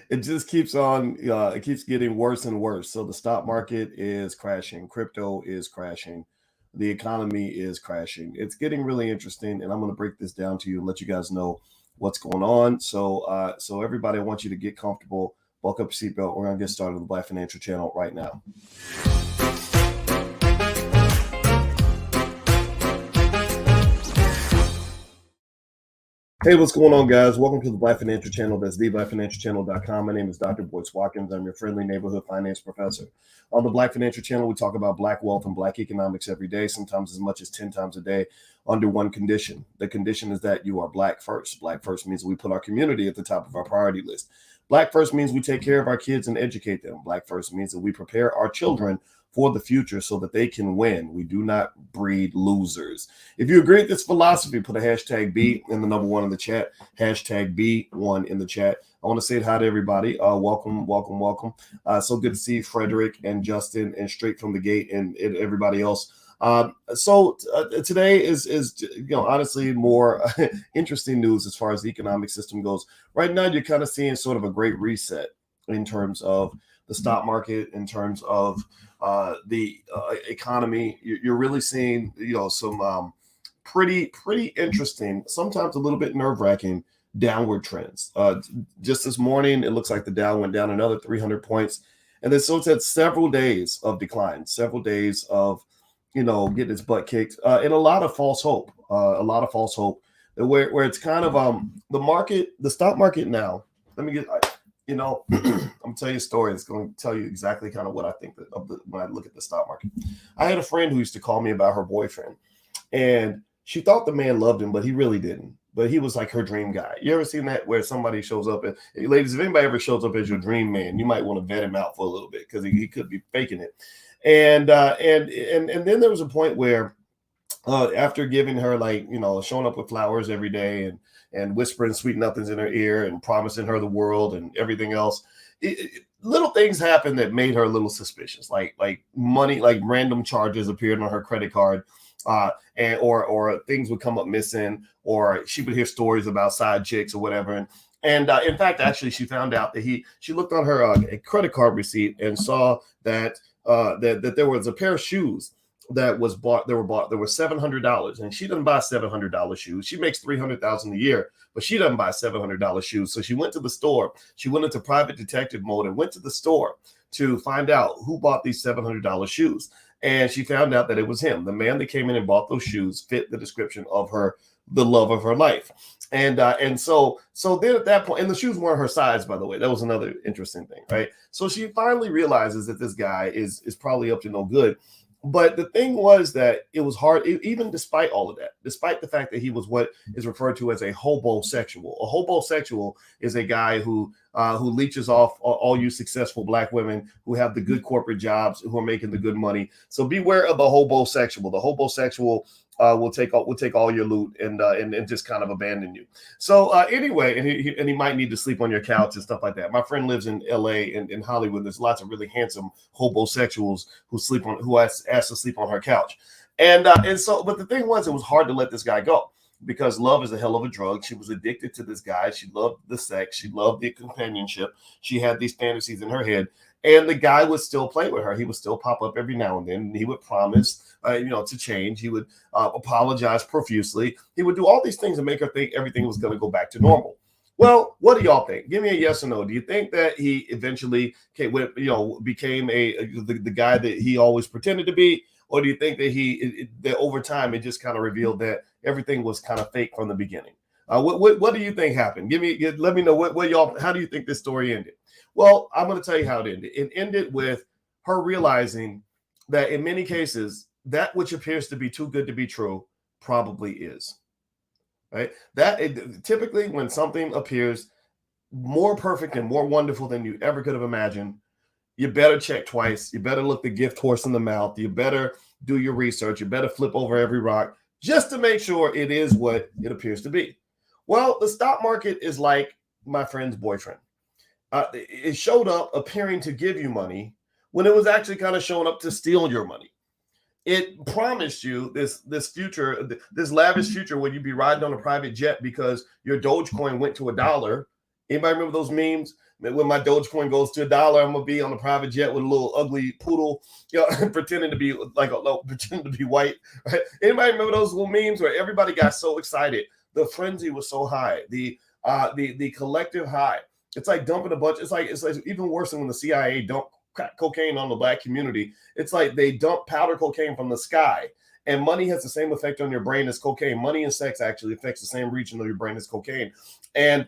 It just keeps on, it keeps getting worse and worse. So the stock market is crashing, crypto is crashing, the economy is crashing. It's getting really interesting, and I'm going to break this down to you and let you guys know what's going on. So everybody, I want you to get comfortable, buckle up your seatbelt. We're going to get started on the Black Financial Channel right now. Hey, what's going on, guys? Welcome to the Black Financial Channel. That's theblackfinancialchannel.com. My name is Dr. Boyce Watkins. I'm your friendly neighborhood finance professor. On the Black Financial Channel, we talk about Black wealth and Black economics every day, sometimes as much as 10 times a day, under one condition. The condition is that you are Black first. Black first means we put our community at the top of our priority list. Black first means we take care of our kids and educate them. Black first means that we prepare our children for the future so that they can win. We do not breed losers. If you agree with this philosophy, put a hashtag B in the number one in the chat, hashtag B1 in the chat. I want to say hi to everybody. Welcome. So good to see Frederick and Justin and Straight from the Gate and everybody else. Today is honestly more interesting news as far as the economic system goes. Right now, you're kind of seeing sort of a great reset in terms of the stock market, in terms of the economy. You're really seeing some pretty interesting, sometimes a little bit nerve-wracking downward trends. Just this morning, it looks like the Dow went down another 300 points, and then so it's had several days of decline, several days of getting its butt kicked, and a lot of false hope, where it's kind of the stock market now. Let me get. I'm gonna tell you a story that's going to tell you exactly kind of what I think when I look at the stock market. I had a friend who used to call me about her boyfriend, and she thought the man loved him, but he really didn't. But he was like her dream guy. You ever seen that where somebody shows up and, ladies, if anybody ever shows up as your dream man, you might want to vet him out for a little bit because he could be faking it. And then there was a point where after giving her showing up with flowers every day and whispering sweet nothings in her ear and promising her the world and everything else, little things happened that made her a little suspicious, like money, like random charges appeared on her credit card, or things would come up missing, or she would hear stories about side chicks or whatever. And in fact, actually, she found out that she looked on her credit card receipt and saw that there was a pair of shoes that were bought $700, and she doesn't buy $700 shoes. She makes $300,000 a year, but she doesn't buy $700 shoes. So she went to the store. She went into private detective mode and went to the store to find out who bought these $700 shoes. And she found out that it was him. The man that came in and bought those shoes fit the description of the love of her life. And so then at that point, and the shoes weren't her size, by the way. That was another interesting thing, right? So she finally realizes that this guy is probably up to no good. But the thing was that it was hard, even despite all of that, despite the fact that he was what is referred to as a hobosexual. A hobosexual is a guy who leeches off all you successful Black women who have the good corporate jobs, who are making the good money. So beware of the hobosexual. The hobosexual will take all your loot and just kind of abandon you. So anyway, and he might need to sleep on your couch and stuff like that. My friend lives in LA and in Hollywood. There's lots of really handsome hobosexuals who asked to sleep on her couch. And so, but the thing was, it was hard to let this guy go because love is a hell of a drug. She was addicted to this guy. She loved the sex. She loved the companionship. She had these fantasies in her head. And the guy would still play with her. He would still pop up every now and then. And he would promise, to change. He would apologize profusely. He would do all these things and make her think everything was going to go back to normal. Well, what do y'all think? Give me a yes or no. Do you think that he eventually became the guy that he always pretended to be? Or do you think that that over time it just kind of revealed that everything was kind of fake from the beginning? What do you think happened? Let me know what y'all. How do you think this story ended? Well, I'm going to tell you how it ended. It ended with her realizing that in many cases, that which appears to be too good to be true probably is. Right? Typically, when something appears more perfect and more wonderful than you ever could have imagined, you better check twice. You better look the gift horse in the mouth. You better do your research. You better flip over every rock just to make sure it is what it appears to be. Well, the stock market is like my friend's boyfriend. It showed up appearing to give you money when it was actually kind of showing up to steal your money. It promised you this future, this lavish future where you'd be riding on a private jet because your Dogecoin went to $1. Anybody remember those memes? when my Dogecoin goes to $1, I'm gonna be on a private jet with a little ugly poodle, pretending to be pretending to be white. Right? Anybody remember those little memes where everybody got so excited? The frenzy was so high. The collective high. It's like dumping a bunch. It's like even worse than when the CIA dumped crack cocaine on the black community. It's like they dump powder cocaine from the sky. And money has the same effect on your brain as cocaine. Money and sex actually affects the same region of your brain as cocaine. And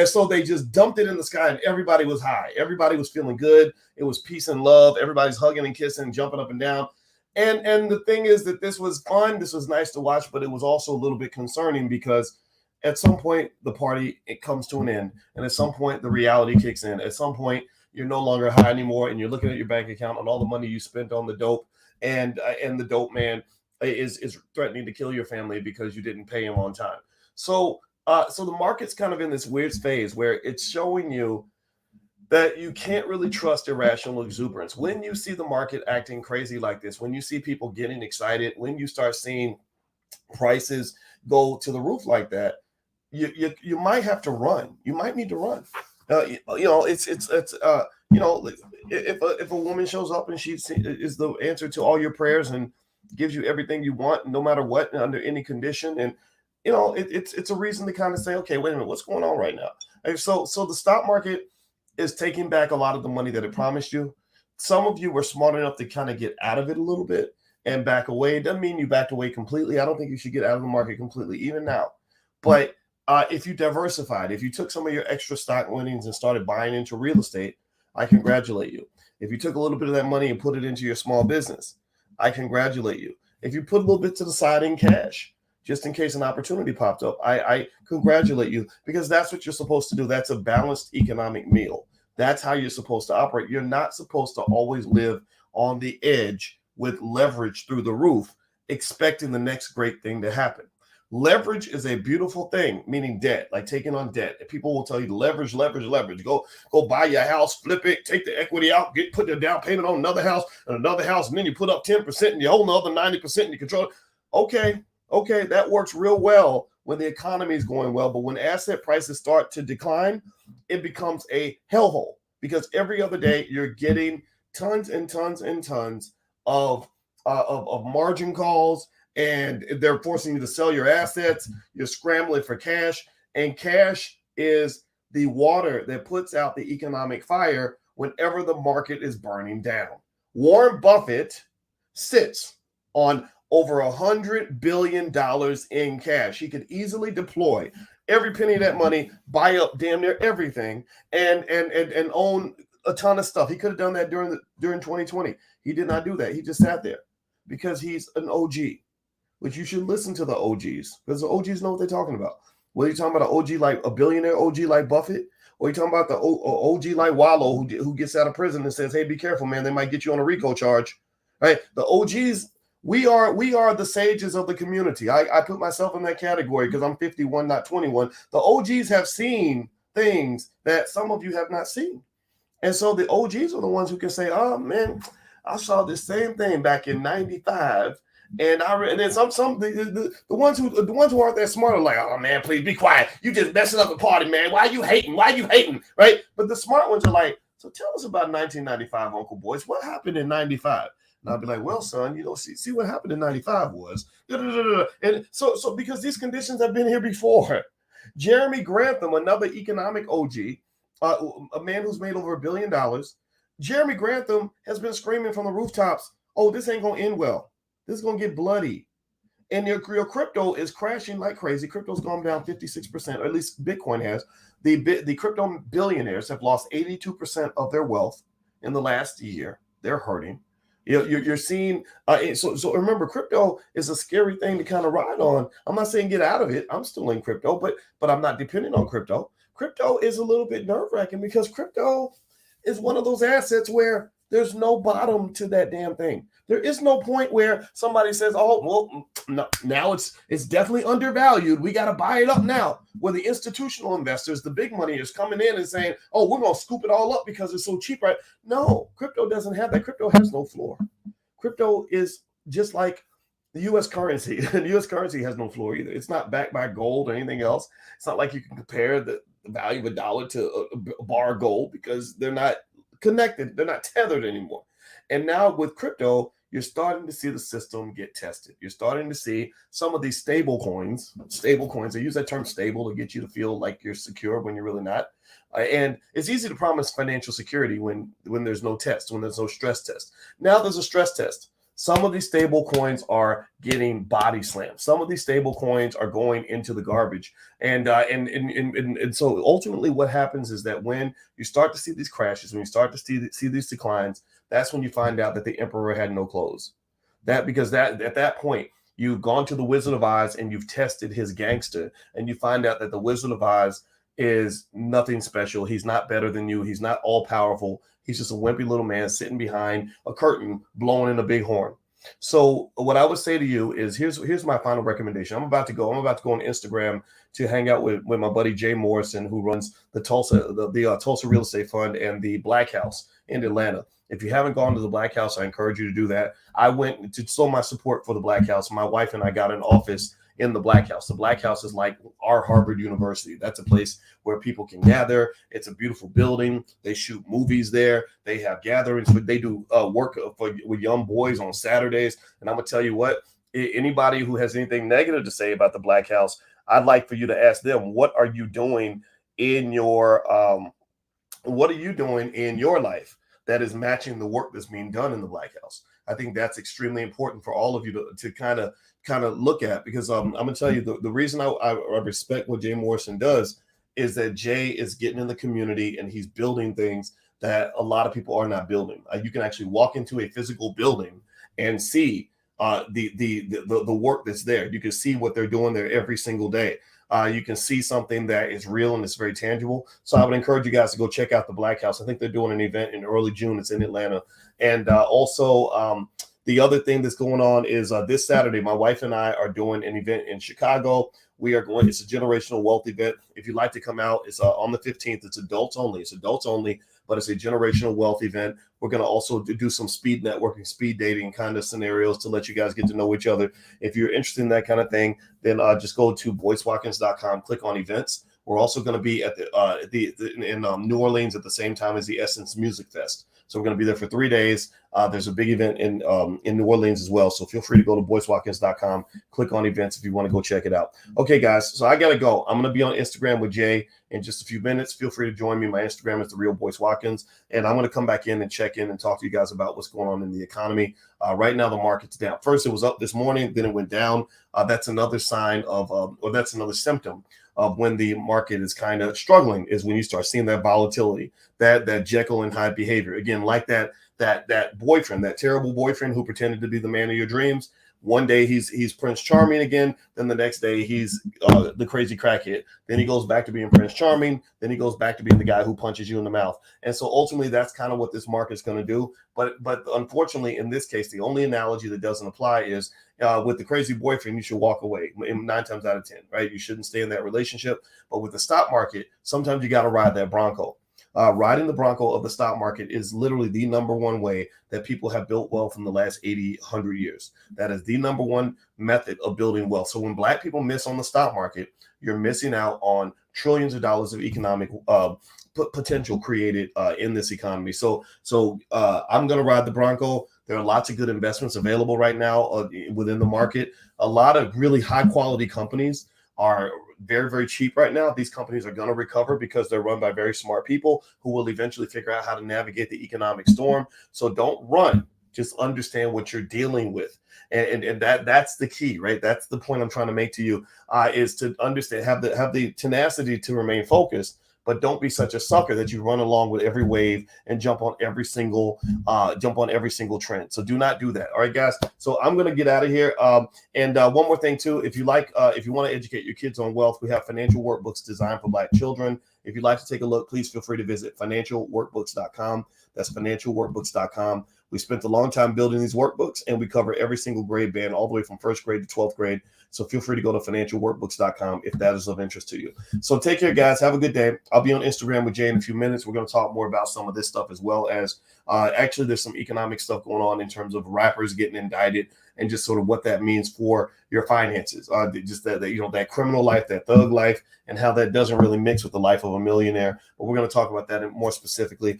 so they just dumped it in the sky and everybody was high. Everybody was feeling good. It was peace and love. Everybody's hugging and kissing, jumping up and down. And the thing is that this was fun. This was nice to watch, but it was also a little bit concerning because at some point the party, it comes to an end. And at some point the reality kicks in. At some point you're no longer high anymore and you're looking at your bank account and all the money you spent on the dope and the dope man is threatening to kill your family because you didn't pay him on time. So the market's kind of in this weird phase where it's showing you that you can't really trust irrational exuberance. When you see the market acting crazy like this, when you see people getting excited, when you start seeing prices go to the roof like that, you might have to run. You might need to run. If a woman shows up and she is the answer to all your prayers and gives you everything you want, no matter what, under any condition, and it's a reason to kind of say, okay, wait a minute, what's going on right now? And so the stock market is taking back a lot of the money that it promised you. Some of you were smart enough to kind of get out of it a little bit and back away. It doesn't mean you backed away completely. I don't think you should get out of the market completely, even now. But if you diversified, if you took some of your extra stock winnings and started buying into real estate, I congratulate you. If you took a little bit of that money and put it into your small business, I congratulate you. If you put a little bit to the side in cash, just in case an opportunity popped up, I congratulate you, because that's what you're supposed to do. That's a balanced economic meal. That's how you're supposed to operate. You're not supposed to always live on the edge with leverage through the roof, expecting the next great thing to happen. Leverage is a beautiful thing, meaning debt, like taking on debt. And people will tell you leverage. Go buy your house, flip it, take the equity out, put the down payment on another house, and then you put up 10% and you hold the other 90% and you control it. Okay, that works real well when the economy is going well, but when asset prices start to decline, it becomes a hellhole, because every other day you're getting tons and tons and tons of margin calls, and they're forcing you to sell your assets. You're scrambling for cash, and cash is the water that puts out the economic fire whenever the market is burning down. Warren Buffett sits on over $100 billion in cash. He could easily deploy every penny of that money, buy up damn near everything, and own a ton of stuff. He could have done that during 2020. He did not do that. He just sat there because he's an OG. Which you should listen to the OGs, because the OGs know what they're talking about. Whether you're talking about an OG like a billionaire OG like Buffett, or you're talking about the OG like Wallow who gets out of prison and says, hey, be careful, man, they might get you on a RICO charge. Right? The OGs, we are the sages of the community. I put myself in that category because I'm 51, not 21. The OGs have seen things that some of you have not seen. And so the OGs are the ones who can say, oh man, I saw this same thing back in 95. And then the ones who aren't that smart are like, oh man, please be quiet. You just messing up the party, man. Why you hating? Right? But the smart ones are like, so tell us about 1995, Uncle Boys. What happened in 95? And I'll be like, well, son, see what happened in 95 was. And so because these conditions have been here before. Jeremy Grantham, another economic OG, a man who's made over $1 billion. Jeremy Grantham has been screaming from the rooftops, oh, this ain't going to end well. This is going to get bloody. And your crypto is crashing like crazy. Crypto's gone down 56%, or at least Bitcoin has. The crypto billionaires have lost 82% of their wealth in the last year. They're hurting. You're seeing, so remember, crypto is a scary thing to kind of ride on. I'm not saying get out of it. I'm still in crypto, but I'm not depending on crypto. Crypto is a little bit nerve-wracking because crypto is one of those assets where there's no bottom to that damn thing. There is no point where somebody says, oh, well, no, now it's definitely undervalued. We got to buy it up now. Where the institutional investors, the big money is coming in and saying, oh, we're going to scoop it all up because it's so cheap, right? No, crypto doesn't have that. Crypto has no floor. Crypto is just like the U.S. currency. The U.S. currency has no floor either. It's not backed by gold or anything else. It's not like you can compare the value of a dollar to a bar of gold because they're not connected, they're not tethered anymore. And now with crypto, you're starting to see the system get tested. You're starting to see some of these stable coins. They use that term stable to get you to feel like you're secure when you're really not. And it's easy to promise financial security when there's no test, when there's no stress test. Now there's a stress test. Some of these stable coins are getting body slammed. Some of these stable coins are going into the garbage. And so ultimately what happens is that when you start to see these crashes, when you start to see these declines, that's when you find out that the emperor had no clothes. Because at that point, you've gone to the Wizard of Oz and you've tested his gangster, and you find out that the Wizard of Oz is nothing special. He's not better than you. He's not all powerful. He's just a wimpy little man sitting behind a curtain blowing in a big horn. So what I would say to you is here's my final recommendation. I'm about to go on Instagram to hang out with my buddy Jay Morrison, who runs the Tulsa Real Estate Fund and the Black House in Atlanta. If you haven't gone to the Black House, I encourage you to do that. I went to show my support for the Black House. My wife and I got an office in the Black House. The Black House is like our Harvard University. That's a place where people can gather. It's a beautiful building. They shoot movies there. They have gatherings, but they do work with young boys on Saturdays. And I'm gonna tell you what, anybody who has anything negative to say about the Black House, I'd like for you to ask them, what are you doing in your life that is matching the work that's being done in the Black House? I think that's extremely important for all of you to kind of look at, because I'm gonna tell you the reason I respect what Jay Morrison does is that Jay is getting in the community and he's building things that a lot of people are not building. You can actually walk into a physical building and see the work that's there. You can see what they're doing there every single day. You can see something that is real and it's very tangible. So I would encourage you guys to go check out the Black House. I think they're doing an event in early June. It's in Atlanta. And also the other thing that's going on is this Saturday, my wife and I are doing an event in Chicago. It's a generational wealth event. If you'd like to come out, it's on the 15th. It's adults only. But it's a generational wealth event. We're going to also do some speed networking, speed dating kind of scenarios to let you guys get to know each other. If you're interested in that kind of thing, then just go to boycewatkins.com, click on events. We're also going to be at in New Orleans at the same time as the Essence Music Fest. So we're going to be there for 3 days. There's a big event in New Orleans as well. So feel free to go to boycewatkins.com, click on events if you want to go check it out. Okay, guys, so I got to go. I'm going to be on Instagram with Jay in just a few minutes. Feel free to join me. My Instagram is The Real Boyce Watkins. And I'm going to come back in and check in and talk to you guys about what's going on in the economy. Right now, the market's down. First, it was up this morning. Then it went down. That's another sign of, or that's another symptom of when the market is kind of struggling, is when you start seeing that volatility, that Jekyll and Hyde behavior. Again, like that boyfriend, that terrible boyfriend who pretended to be the man of your dreams. One day he's Prince Charming again. Then the next day he's the crazy crackhead. Then he goes back to being Prince Charming. Then he goes back to being the guy who punches you in the mouth. And so ultimately that's kind of what this market's going to do. But unfortunately, in this case, the only analogy that doesn't apply is with the crazy boyfriend, you should walk away 9 times out of 10, right? You shouldn't stay in that relationship. But with the stock market, sometimes you got to ride that Bronco. Riding the Bronco of the stock market is literally the number one way that people have built wealth in the last 80, 100 years. That is the number one method of building wealth. So when Black people miss on the stock market, you're missing out on trillions of dollars of economic potential created in this economy. So I'm going to ride the Bronco. There are lots of good investments available right now within the market. A lot of really high quality companies are very, very cheap right now. These companies are going to recover because they're run by very smart people who will eventually figure out how to navigate the economic storm. So don't run. Just understand what you're dealing with. And that's the key, right? That's the point I'm trying to make to you, is to understand, have the tenacity to remain focused, but don't be such a sucker that you run along with every wave and jump on every single trend. So do not do that. All right, guys. So I'm gonna get out of here. And one more thing too, if you want to educate your kids on wealth, we have financial workbooks designed for Black children. If you'd like to take a look, please feel free to visit financialworkbooks.com. That's financialworkbooks.com. We spent a long time building these workbooks, and we cover every single grade band, all the way from 1st grade to 12th grade. So feel free to go to financialworkbooks.com if that is of interest to you. So take care, guys. Have a good day. I'll be on Instagram with Jay in a few minutes. We're going to talk more about some of this stuff, as well as actually there's some economic stuff going on in terms of rappers getting indicted and just sort of what that means for your finances. Just that that criminal life, that thug life, and how that doesn't really mix with the life of a millionaire. But we're going to talk about that more specifically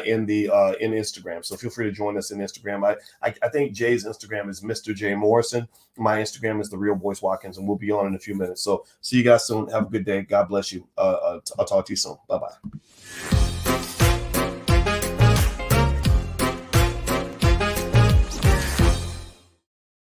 in Instagram. So feel free to join us in Instagram. I think Jay's Instagram is Mr. J Morrison. My Instagram is The Real Boyce Watkins, and we'll be on in a few minutes. So see you guys soon. Have a good day. God bless you. I'll talk to you soon. Bye-bye.